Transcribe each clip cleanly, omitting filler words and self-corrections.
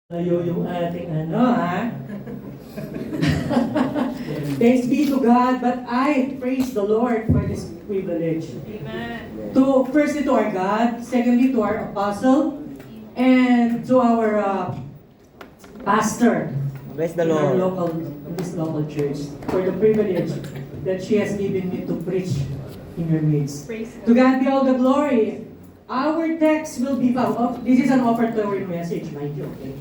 Layo yung ating ha? Thanks be to God, but I praise the Lord for this privilege. Amen. Firstly to our God, secondly to our apostle, and to our pastor Bless the in our Lord. this local church for the privilege that she has given me to preach in your midst. Praise To God. God be all the glory. Our text will be found. This is an offertory message, mind you. Okay?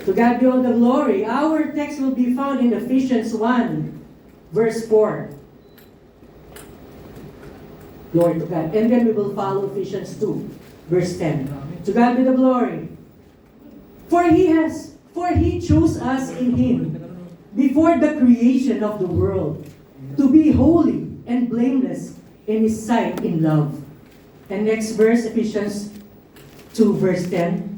To God be all the glory. Our text will be found in Ephesians 1, verse 4. Glory to God. And then we will follow Ephesians 2, verse 10. To God be the glory. For He chose us in Him before the creation of the world to be holy and blameless in His sight in love. And next verse, Ephesians 2, verse 10.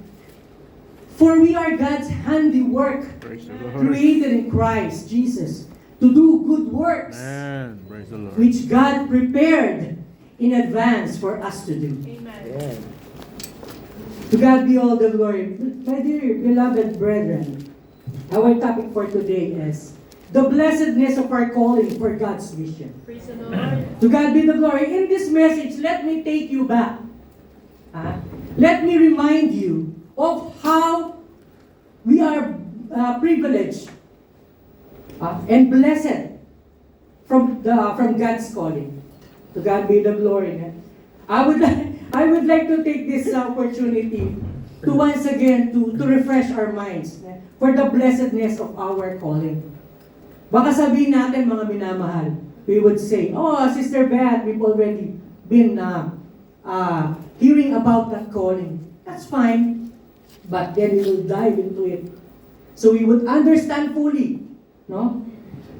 For we are God's handiwork, Praise the Lord. created in Christ Jesus, to do good works, Amen. Praise the Lord. which God prepared in advance for us to do. Amen. Amen. To God be all the glory. My dear beloved brethren, our topic for today is the blessedness of our calling for God's mission. Praise the Lord. To God be the glory. In this message, let me take you back. Let me remind you of how we are privileged and blessed from God's calling. To God be the glory. I would like to take this opportunity to once again to refresh our minds for the blessedness of our calling. Baka sabihin natin mga minamahal, we would say, oh, Sister Beth, we've already been hearing about that calling. That's fine. But then we will dive into it. So we would understand fully, no,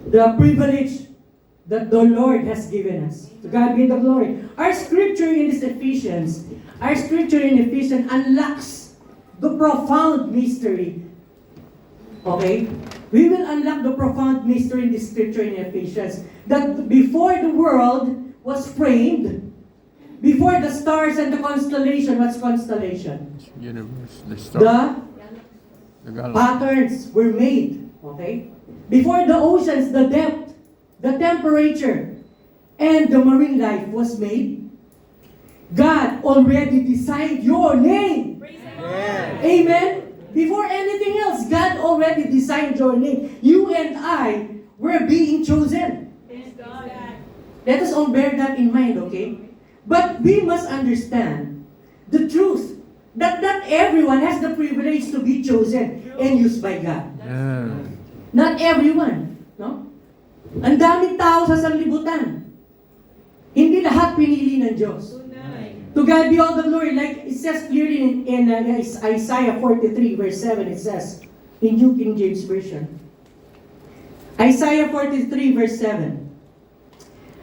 the privilege that the Lord has given us. To God be the glory. Our scripture in Ephesians unlocks the profound mystery. Okay? We will unlock the profound mystery in this scripture in Ephesians that before the world was framed, before the stars and the constellation, what's constellation? Universe, the star, the galaxy. Patterns were made. Okay? Before the oceans, the depth, the temperature, and the marine life was made, God already designed your name. Praise the Lord. Amen? Before anything else, God already designed your name. You and I were being chosen. Praise God. Let us all bear that in mind, okay? But we must understand the truth that not everyone has the privilege to be chosen and used by God. Amen. Not everyone, no? Ang daming tao sa sanlibutan. Hindi lahat pinili ng Diyos. Tunay. To God be all the glory. Like it says clearly in Isaiah 43 verse 7, it says, in New King James Version. Isaiah 43 verse 7.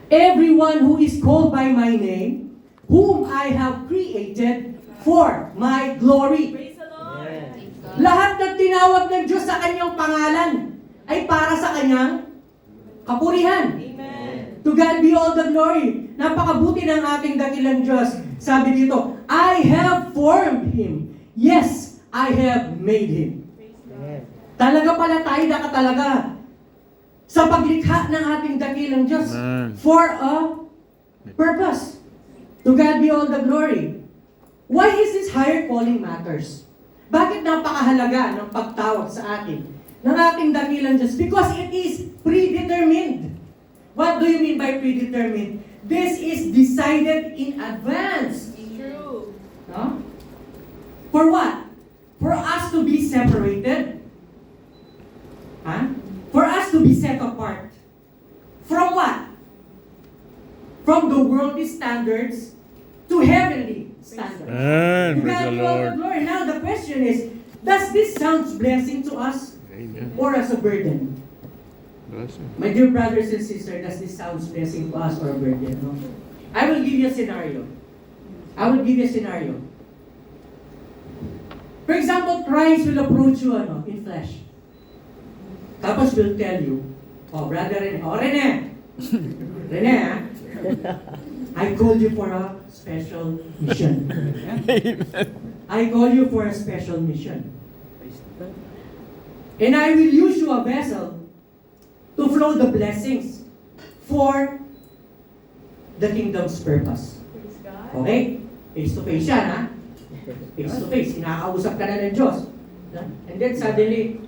Everyone who is called by my name, whom I have created for my glory. Praise the Lord. Lahat ng tinawag ng Diyos sa kanyang pangalan ay para sa kanyang kapurihan. Amen. To God be all the glory. Napakabuti ng ating dakilang Diyos. Sabi dito, I have formed him. Yes, I have made him. Praise God. Amen. Talaga pala tayo nakatalaga sa paglikha ng ating dakilang Diyos Amen. for a purpose. To God be all the glory. Why is this higher calling matters? Bakit napakahalaga ng pagtawag sa atin ng ating dakilang Diyos? Because it is predetermined. What do you mean by predetermined? This is decided in advance. True. No? For what? For us to be separated. For us to be set apart. From what? From the worldly standards to heavenly standards. Amen. To Praise God the be all the Lord. glory. Now the question is, does this sound blessing to us Amen. or as a burden? Blessing. My dear brothers and sisters, does this sound blessing to us or a burden? No? I will give you a scenario. For example, Christ will approach you in flesh. Tapos will tell you, oh, brother Rene, Rene, I called you for a special mission. Amen. I call you for a special mission. And I will use you a vessel to flow the blessings for the kingdom's purpose. Praise God. Okay? Face to face yan, ha? Face to face. Kinakausap ka na ng Diyos. And then suddenly,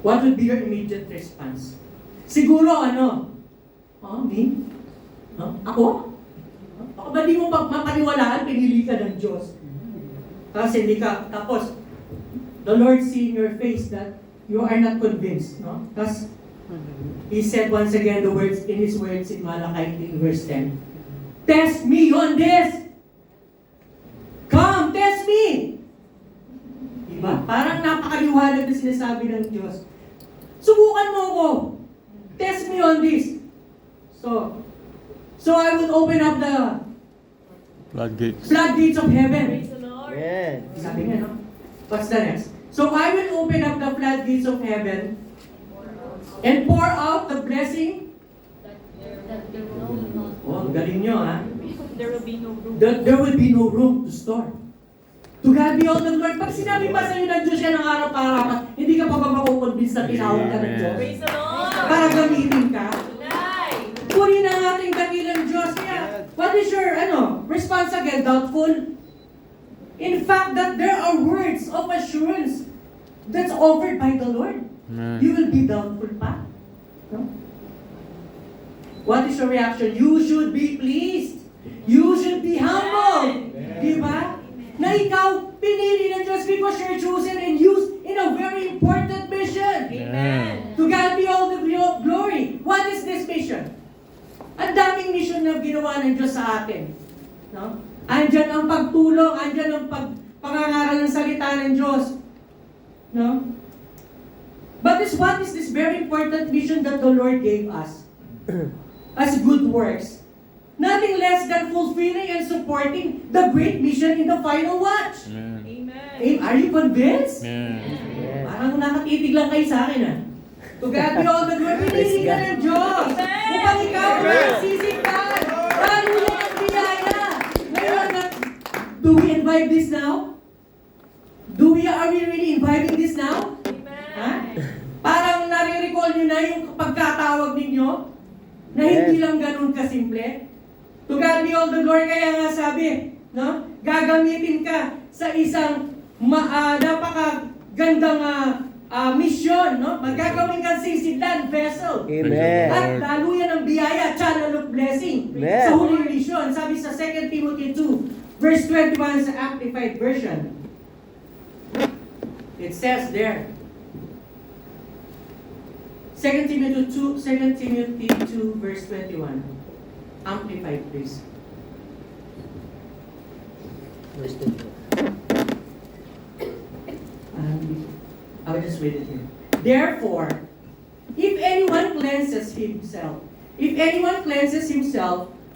what would be your immediate response? Siguro, ano? Oh, me? Huh? Ako? Ako ba di mo mapaniwalaan, pinili ka ng Diyos? Kasi hindi ka, tapos, the Lord see in your face that you are not convinced, no? Because He said once again the words in His words in Malachi in verse 10. Test me on this! Come, test me! Diba? Parang napakaliwanag na sinasabi ng Diyos. Subukan mo ko! Test me on this! So I would open up the floodgates of heaven. Praise the Lord. Yes. Sabi nga, no? What's the next? So I will open up the floodgates of heaven and pour out the blessing. Oh, galing nyo, ha? There will be no room. There will be no room to store. To God be all the glory. Pag sinabi pa sa'yo ng Diyos yan ng araw-araw, hindi ka pa ba makukonvince na tinawag ka ng Diyos? Praise the Lord. Para gamitin ka? Tonight. Puri ng ating dakilang Diyos. Kaya, what is your response again? Doubtful? In fact, that there are words of assurance that's offered by the Lord. You will be doubtful pa. No? What is your reaction? You should be pleased. You should be humble. Di ba? Na ikaw pinili ng Diyos because you're chosen and used in a very important mission. Amen. To God be all the glory. What is this mission? Ang daming mission na ginawa ng Diyos sa atin. No? Andyan ang pagtulong, andyan ang pangangaral ng salita ng Diyos. No? But what is this very important mission that the Lord gave us? As good works. Nothing less than fulfilling and supporting the great mission in the final watch. Amen. Are you convinced? Yes. Parang nakatitig lang kayo sa akin, ah. To God be all the glory. Pinili ka ng Diyos. Upang ikaw ay sisigtan. Lalo yan ang biyaya. Ngayon, do we invite this now? Are we really inviting this now? Ha? Parang nare-recall nyo na yung pagkatawag ninyo na hindi lang ganun kasimple. To God be all the glory. Kaya nga sabi, no? Gagamitin ka sa isang napakagandang mission, no? Magagawin kang sisidlan vessel. Amen. At lalo yan ang biyaya, channel of blessing. Amen. Sa huling mission, sabi sa 2 Timothy 2, verse 21 sa Amplified Version. It says there, 2 Timothy 2, verse 21. Amplified, please. I'll just read it here. Therefore, if anyone cleanses himself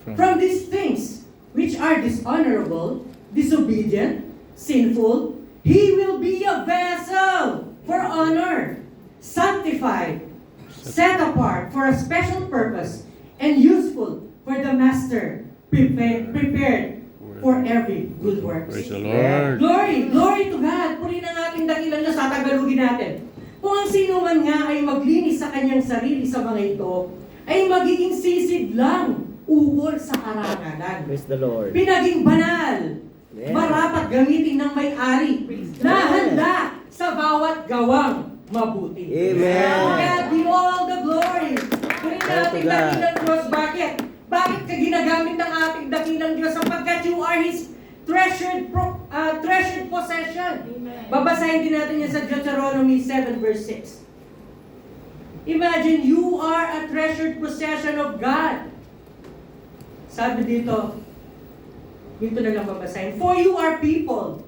from these things which are dishonorable, disobedient, sinful, he will be a vessel for honor, sanctified, set apart for a special purpose, and useful for the master, prepared for every good work. Praise the Lord. Glory to God. Puri ng ating dakilang Diyos, tatagalugin natin. Kung ang sino man nga ay maglinis sa kanyang sarili sa mga ito, ay magiging sisid lang ukol sa karangalan. Praise the Lord. Pinaging banal, Yeah. marapat gamitin ng may-ari, na handa sa bawat gawang mabuti. Amen. To God be all the glory. Puri ng ating dakilang Diyos. Bakit? Bakit ka ginagamit ng ating dakilang Diyos? Sapagkat you are His treasured possession. Amen. Babasahin din natin yan sa Deuteronomy 7 verse 6. Imagine, you are a treasured possession of God. Sabi dito na lang babasahin. For you are people,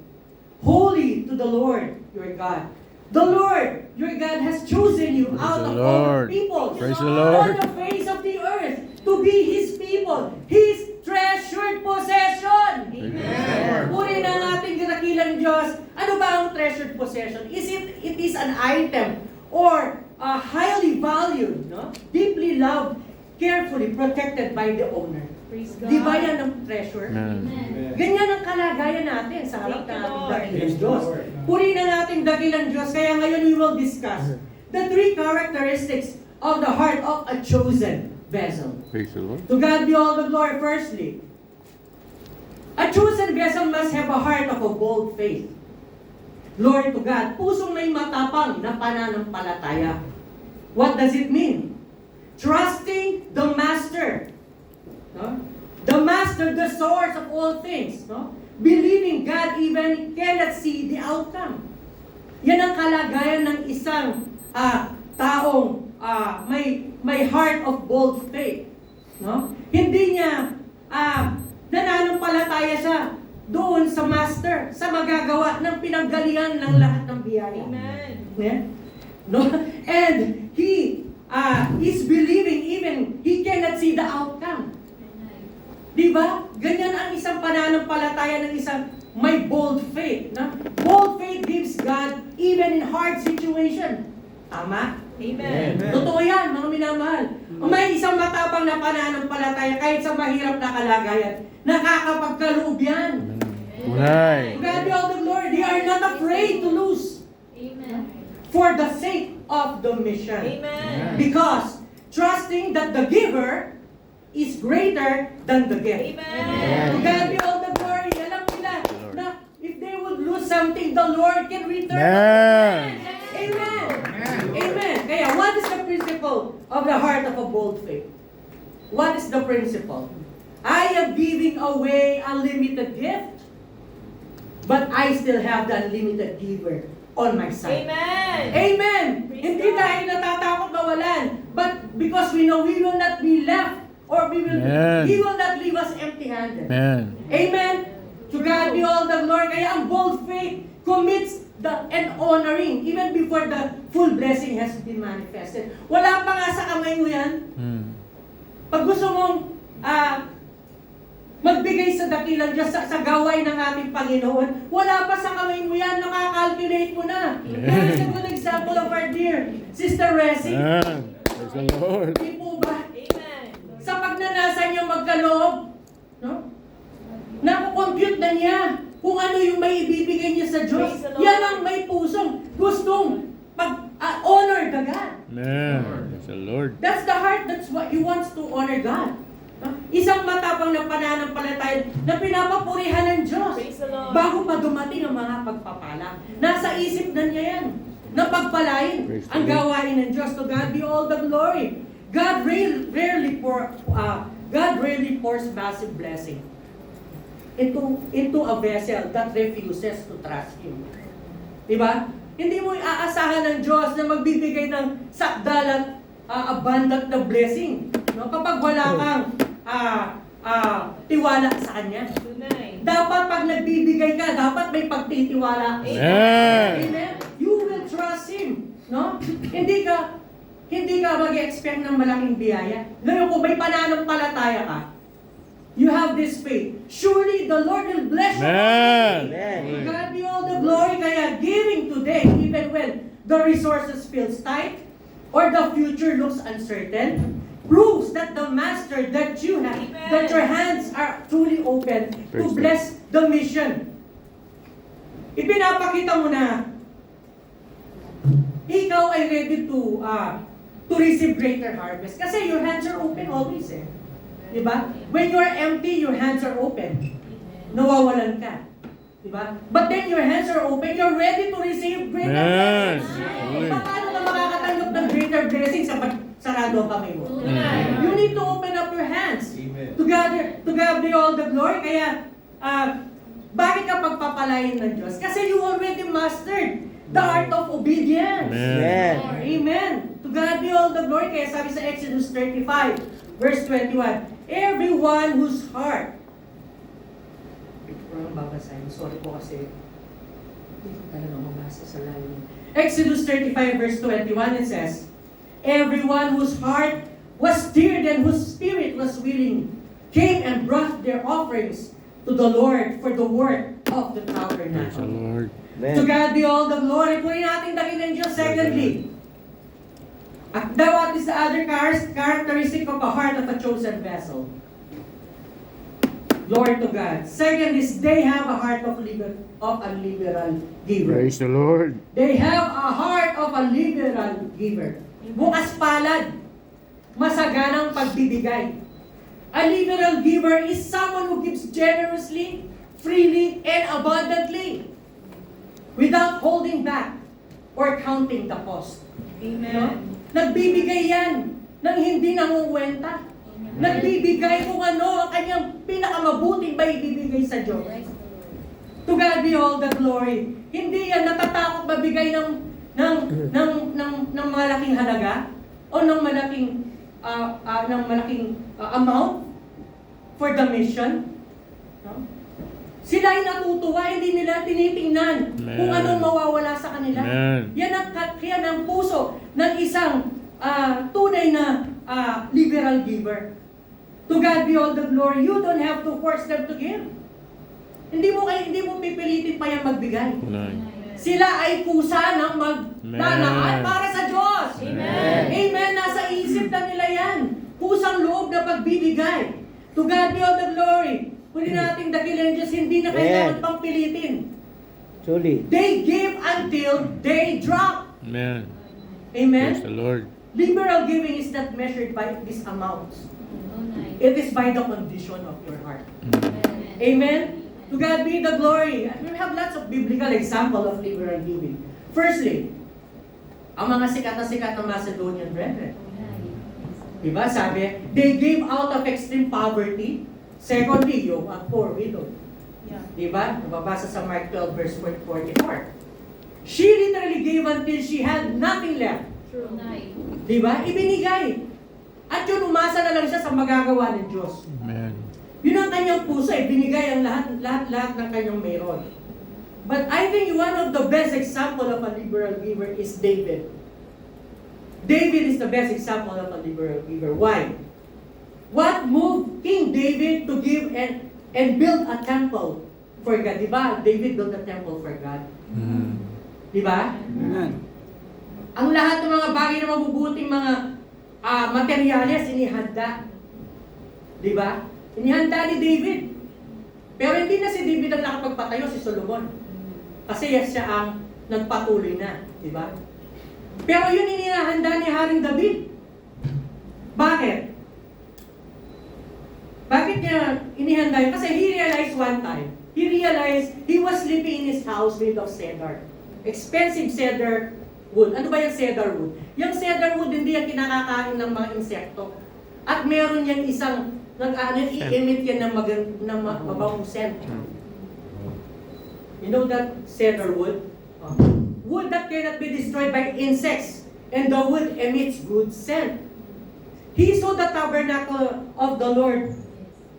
holy to the Lord your God. The Lord your God has chosen you out of all the people Praise the on Lord. the face of the earth to be His people, His treasured possession. Amen. Puri ng ating dakilang Diyos. Ano ba ang treasured possession? It is an item or highly valued, no? Deeply loved, carefully protected by the owner. Praise God. Di ba yan ang treasure? Amen. Ganyan ang kalagayan natin sa harap Thank ng you, ating Lord. dakilang Diyos. Purihin na natin dakilang Diyos. Kaya ngayon we will discuss the three characteristics of the heart of a chosen vessel. Praise the Lord. To God be all the glory. Firstly, a chosen vessel must have a heart of a bold faith. Glory to God. Pusong may matapang na pananampalataya. What does it mean? Trusting the Master. No? The Master, the source of all things. No? Believing God even cannot see the outcome. Yan ang kalagayan ng isang taong may heart of bold faith. No? Hindi niya nananampalataya siya doon sa Master, sa magagawa ng pinanggalingan ng lahat ng biyaya. Amen. Yeah? No? And he is believing even he cannot see the outcome. Di ba? Ganyan ang isang pananampalataya ng isang may bold faith. Na? Bold faith gives God even in hard situation. Tama? Amen. Totoo yan, mga minamahal. May isang matapang na pananampalataya kahit sa mahirap na kalagayan. Nakakapagkaloob yan. Tunay. God be all the glory. They are not afraid to lose Amen. for the sake of the mission. Amen. Because trusting that the giver is greater than the gift. Amen. To God be all the glory. Alam nila na if they would lose something, the Lord can return. Amen. Amen. Amen. Kaya what is the principle of the heart of a bold faith? What is the principle? I am giving away a limited gift, but I still have the unlimited giver on my side. Amen. Amen. Praise Hindi God. dahil natatakot mawalan, but because we know we will not be left or Amen. He will not leave us empty-handed. Amen. Amen. To God be all the glory. Kaya ang bold faith commits and honoring even before the full blessing has been manifested. Wala pa nga sa kamay mo yan. Pag gusto mong magbigay sa dakilang Diyos sa gaway ng ating Panginoon, wala pa sa kamay mo yan, nakakalculate mo na. That is a good example of our dear Sister Resi. Amen. Praise the Lord. Di po ba? Amen. Sa pagnanasa niya magkaloob, no? Nakukompute na niya kung ano yung may ibibigay niya sa Diyos. Praise the Lord. Yan ang may pusong gustong honor the God. Amen. Praise the Lord. That's the heart, that's what he wants to honor God. Isang matapang na pananampalataya na pinapapurihan ng Diyos Praise the Lord. bago pa dumating ang mga pagpapala. Nasa isip na niya yan na pagpalain Praise the ang Lord. gawain ng Diyos. To God be all the glory. God rarely pours massive blessing into a vessel that refuses to trust Him. Diba? Hindi mo aasahan ng Diyos na magbibigay ng sakdalang abundant na blessing. No? Kapag wala kang tiwala sa Kanya. Tunay. Dapat pag nagbibigay ka, dapat may pagtitiwala. Amen. Amen. You will trust Him. No? Hindi ka mag-expect ng malaking biyaya. Ngayon, kung may pananampalataya ka, you have this faith. Surely the Lord will bless you. Amen. God be all the glory. Kaya giving today, even when the resources feels tight or the future looks uncertain, proves that the Master that you have, Amen. that your hands are truly open to Praise bless the mission. Ipinapakita mo na ikaw ay ready to receive greater harvest. Kasi your hands are open always eh. Diba? When you are empty, your hands are open. Nawawalan ka. Diba? But then your hands are open, you're ready to receive greater Amen. blessings. Paano ka makakatanggap ng greater blessings sa sarado ang kamay mo? Tunay. You need to open up your hands. Amen. To God be all the glory. Kaya, bakit ka pagpapalain ng Diyos? Kasi you already mastered the art of obedience. Amen. Amen. To God be all the glory. Kaya sabi sa Exodus 35, verse 21, everyone whose heart, ito ko lang babasahin. Sorry po kasi hindi ko talaga mabasa sa lalim. Exodus 35, verse 21, it says, everyone whose heart was stirred and whose spirit was willing came and brought their offerings to the Lord for the work of the Praise the tabernacle. Lord. To God be all the glory. Puri natin dakilang Diyos. Secondly, what is the other characteristic of a heart of a chosen vessel? Glory to God. Second is they have a heart of a liberal giver. Praise the Lord. They have a heart of a liberal giver. Bukas palad. Masaganang pagbibigay. A liberal giver is someone who gives generously, freely, and abundantly without holding back or counting the cost. Amen. Nagbibigay yan nang hindi nangunguwenta. Nagbibigay kung ano ang kanyang pinakamabuting maibibigay sa Diyos. To God be all the glory. Hindi yan natatakot mabigay ng malaking halaga o ng malaking amount for the mission. No? Sila ay natutuwa, hindi nila tinitingnan kung Amen. anong mawawala sa kanila. Amen. Yan ang puso ng isang tunay na liberal giver. To God be all the glory. You don't have to force them to give. Hindi mo pipilitin pa yan magbigay. Amen. Sila ay kusa ng magdanaan para sa Diyos. Amen. Amen. Nasa isip na nila yan. Kusang loob na pagbibigay. To God be all the glory. Huli nating dakilan Diyos, hindi na kailangan pang pilitin. Truly. They give until they drop. Amen. Amen. Praise the Lord. Liberal giving is not measured by these amounts. It is by the condition of your heart. Amen. To God be the glory. We have lots of biblical example of liberal giving. Firstly, ang mga sikat na Macedonian brethren. Diba? Sabi, they gave out of extreme poverty. Secondly, yung poor widow. Diba? Nababasa sa Mark 12 verse 44. She literally gave until she had nothing left. Diba? Ibinigay. At yun, umasa na lang siya sa magagawa ng Diyos. Amen. Yun ang kanyang puso, binigay ang lahat ng kanyang mayroon. But I think one of the best example of a liberal giver is David. David is the best example of a liberal giver. Why? What moved King David to give and build a temple for God? Diba? David built a temple for God. Diba? Amen. Ang lahat ng mga bagay na mabubuting mga materyales inihanda. Diba? Inihanda ni David. Pero hindi na si David ang nakapagpatayo, si Solomon. Kasi siya ang nagpatuloy na. Diba? Pero yun inihanda ni Haring David. Bakit? Bakit niya inihanda yun? Kasi he realized one time, he was sleeping in his house made of cedar. Expensive cedar wood. Ano ba yung cedar wood? Yung cedar wood, hindi yan kinakakain ng mga insekto. At meron yan isang, i-emit yan ng mabangong scent. You know that cedar wood? Wood that cannot be destroyed by insects. And the wood emits good scent. He saw the tabernacle of the Lord,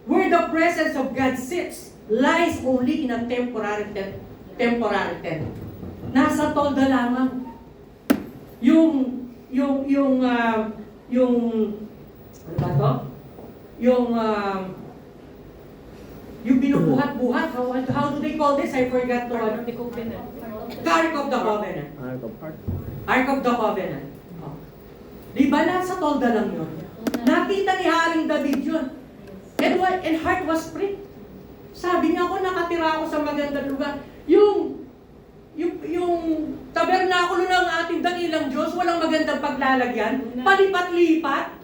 where the presence of God sits, lies only in a temporary tent. Nasa tolda lamang. Ano ba to? Yung binubuhat-buhat, how do they call this? I forgot to. Ark of the Covenant. Ark of the Covenant. Oh. Di ba nasa tolda lang yun? Nakita ni Haring David yun. And heart was pricked. Sabi niya, ako nakatira ako sa magandang lugar. Yung tabernakulo ng ating dakilang Diyos, walang magandang paglalagyan, palipat-lipat.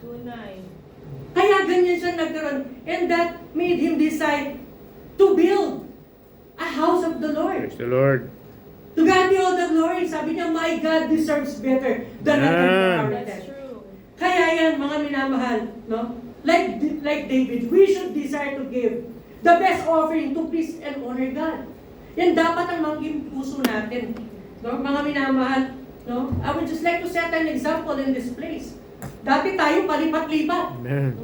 Kaya ganyan siya nagkaroon. And that made him decide to build a house of the Lord. Praise the Lord. To God be all the glory. Sabi niya, my God deserves better than a temporary tent. Kaya yan, mga minamahal, no? Like David, we should desire to give the best offering to please and honor God. Yan dapat ang maging puso natin. No? Mga minamahal, no? I would just like to set an example in this place. Dati tayo palipat-lipat. Amen.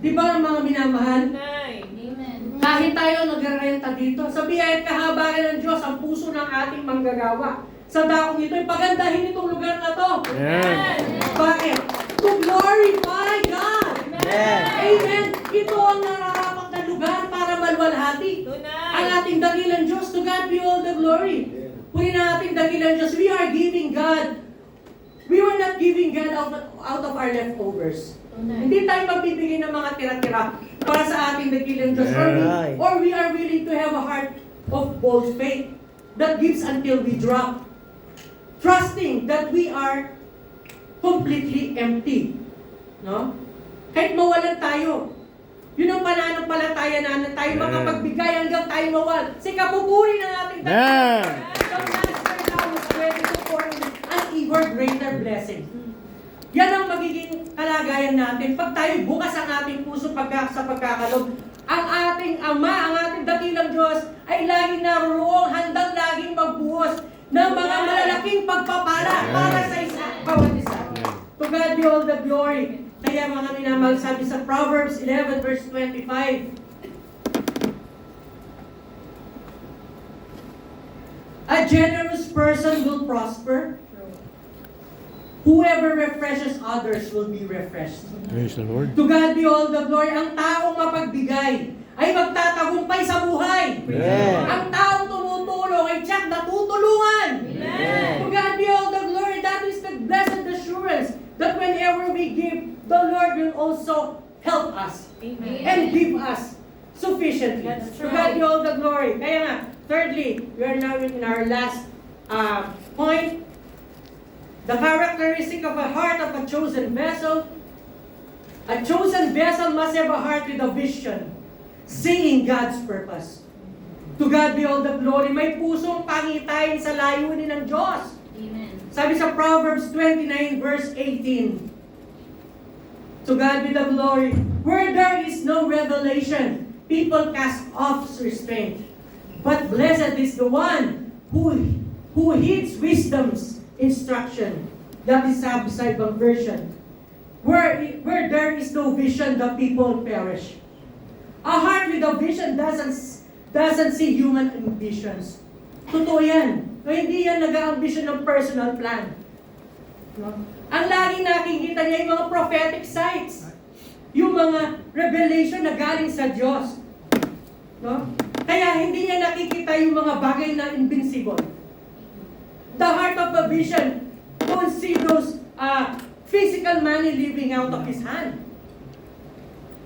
Di ba ang mga minamahal? Amen. Kahit tayo nagrerenta dito, sa biyaya at kahabagan ng Diyos, ang puso ng ating manggagawa. Sa dakong ito, pagandahin itong lugar na to. Amen. Bakit? To glorify God. Amen. Amen. Ito ang nararapat na lugar para malwalhati ang ating dakilang Diyos. To God be all the glory. Puri na ating dakilang Diyos. We are giving God We were not giving God out of our leftovers. Tunay. Hindi tayo magbibigay ng mga tira-tira para sa ating dakilang Diyos. Yeah. Or we are willing to have a heart of bold faith that gives until we drop. Trusting that we are completely empty. No? Kahit mawalan tayo. Yun ang pananampalataya na tayo makapagbigay hanggang tayo mawal. Kasi kapupuri ng ating Yeah. The Master now was ready to pour in an ever greater blessing. Yan ang magiging kalagayan natin. Pag tayo bukas ang ating puso sa pagkakalob, ang ating Ama, ang ating dakilang Diyos ay laging naroon, handang laging magbuhos ng mga malalaking pagpapala para sa bawat isa. To God be all the glory. Kaya mga minamahal, sabi sa Proverbs 11 verse 25, a generous person will prosper. Whoever refreshes others will be refreshed. Praise the Lord. To God be all the glory. Ang taong mapagbigay ay magtatagumpay sa buhay. Amen. Ang taong tumutulong ay tiyak natutulungan. Amen. To God be all the glory. That is the blessed assurance that whenever we give, the Lord will also help us Amen. and give us sufficiently. That's To God be right. all the glory. Kaya nga, thirdly, we are now in our last point. The characteristic of a heart of a chosen vessel. A chosen vessel must have a heart with a vision, seeing God's purpose. To God be all the glory. May pusong pangitain sa layunin ng Diyos. Amen. Sabi sa Proverbs 29 verse 18. To God be the glory. Where there is no revelation, people cast off restraint. But blessed is the one who heeds wisdom's instruction. That is beside the version. Where there is no vision, the people perish. A heart with a vision doesn't see human ambitions. Totoo yan. No, hindi yan nag-ambition ng personal plan. No? Ang laging nakikita niya yung mga prophetic sights. Yung mga revelation na galing sa Diyos. No? Kaya hindi niya nakikita yung mga bagay na invincible. The heart of a vision don't see those physical money living out of his hand.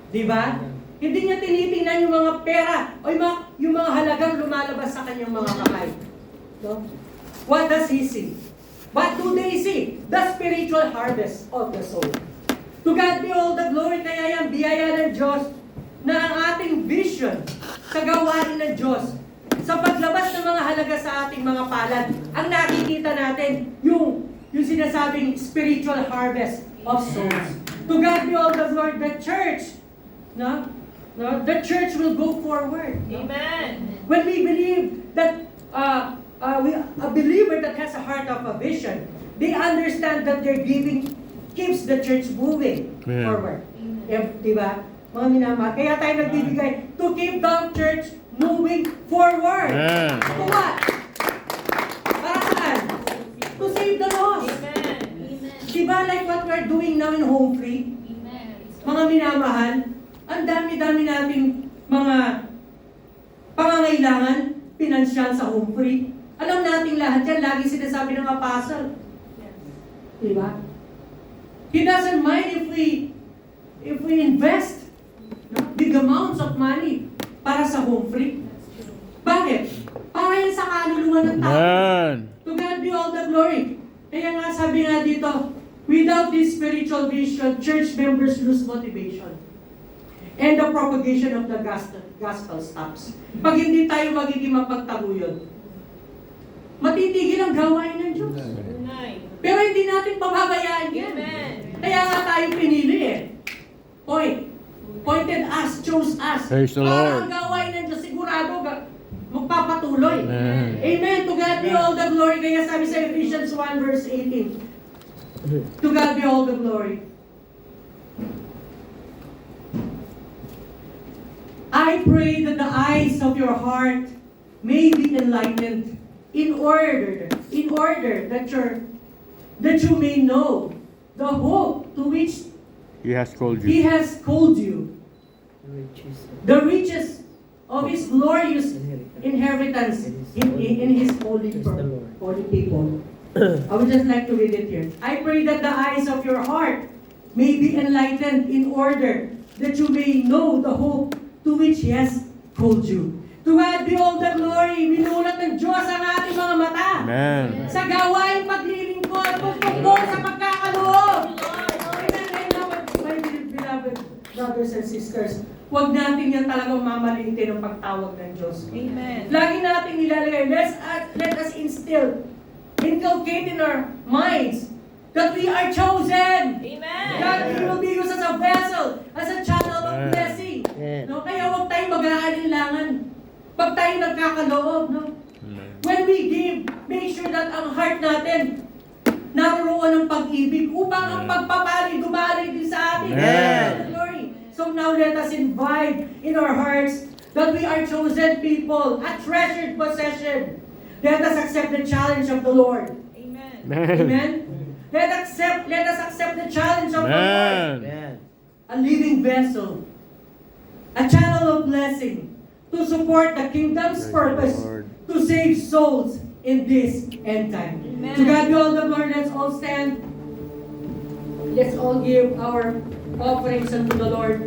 Di ba? Hindi niya tinitingnan yung mga pera o yung mga halagang lumalabas sa kanyang mga kamay. No? What does he see? What do they see? The spiritual harvest of the soul. To God be all the glory. Kaya yan, biyaya ng Diyos na ang ating vision sa gawain ng Diyos, sa paglabas ng mga halaga sa ating mga palad, ang nakikita natin yung sinasabing spiritual harvest of souls. To God be all the glory. The church, the church will go forward. Amen. When we believe that a believer that has a heart of a vision, they understand that their giving keeps the church moving Yeah. forward. Amen. Diba? Mga minamahal. Kaya tayo nagbibigay to keep the church moving forward. Yeah. To what? Para saan? To save the lost. Amen. Amen. Diba like what we're doing now in Home Free? Amen. Mga minamahal, ang dami-dami nating mga pangangailangan, pinansyal sa Home Free. Alam nating lahat yan, lagi sinasabi ng apostle. Yes. Diba? He doesn't mind if we invest big amounts of money para sa Home Free. That's true. Bakit? Para yan sa kaluluwa ng tao. Amen. To God be all the glory. Kaya nga sabi nga dito, without this spiritual vision, church members lose motivation. And the propagation of the gospel stops. Pag hindi tayo magiging mapagtaguyod, matitigil ang gawain ng Diyos. Tunay. Pero hindi natin pababayaan yan. Amen. Kaya nga tayo pinili eh. Pointed us, chose us. Praise the Para Lord. ang gawain ng Diyos sigurado magpapatuloy. Amen. Amen. To God be all the glory. Kaya sabi sa Ephesians 1 verse 18. To God be all the glory. I pray that the eyes of your heart may be enlightened in order that you may know the hope to which He has called He you. has called you, the riches of His glorious inheritance in His holy people. I would just like to read it here. I pray that the eyes of your heart may be enlightened in order that you may know the hope to which He has called you. To God be all the glory. Minulat ng Diyos ang ating mga mata. Amen. Sa gawain paglilingkod, tungkol sa pagkakaloob. Amen. And now, my beloved brothers and sisters, huwag natin yan talagang mamalitin ang pagtawag ng Diyos. Amen. Lagi natin nilalagay, let us inculcate in our minds that we are chosen. Amen. God, He will be used as a vessel, as a channel of Amen. blessing. Amen. No? Kaya huwag tayong mag-aalinlangan. Pag tayo nagkakaloob, no? Amen. When we give, make sure that ang heart natin naroon ng pag-ibig upang ang pagpapali, dumali din sa atin. Amen. Glory. So now let us invite in our hearts that we are chosen people, a treasured possession. Let us accept the challenge of the Lord. Amen. Amen? Let us accept the challenge of the Lord. Amen. Amen. A living vessel, a channel of blessing to support the kingdom's Praise the purpose Lord. to save souls in this end time. Amen. To God be all the glory. Let's all stand. Let's all give our offerings unto the Lord.